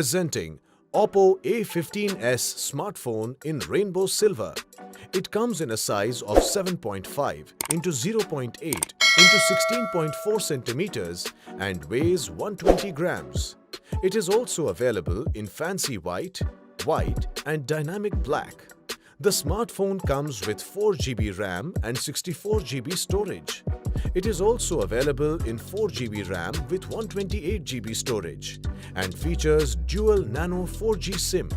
Presenting OPPO A15s smartphone in rainbow silver. It comes in a size of 7.5 into 0.8 into 16.4 centimeters and weighs 120 grams. It is also available in fancy white and dynamic black. The smartphone comes with 4GB RAM and 64GB storage. It is also available in 4GB RAM with 128GB storage and features dual nano 4G SIM.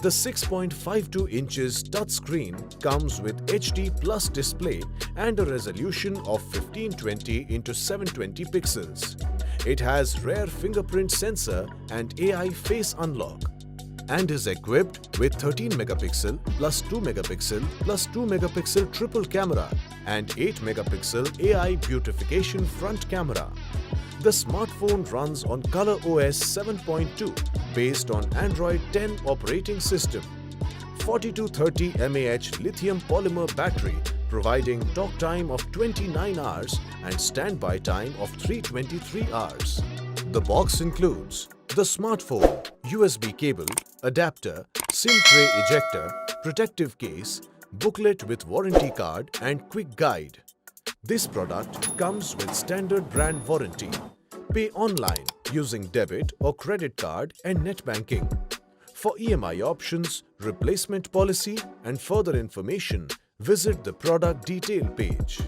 The 6.52 inches touchscreen comes with HD Plus display and a resolution of 1520 x 720 pixels. It has rear fingerprint sensor and AI face unlock, and is equipped with 13 megapixel plus 2 megapixel plus 2 megapixel triple camera and 8 megapixel AI Beautification front camera. The smartphone runs on ColorOS 7.2 based on Android 10 operating system. 4230 mAh lithium-polymer battery providing talk time of 29 hours and standby time of 323 hours. The box includes the smartphone, USB cable, adapter, SIM tray ejector, protective case, booklet with warranty card and quick guide. This product comes with standard brand warranty. Pay online using debit or credit card and net banking. For EMI options, replacement policy and further information, visit the product detail page.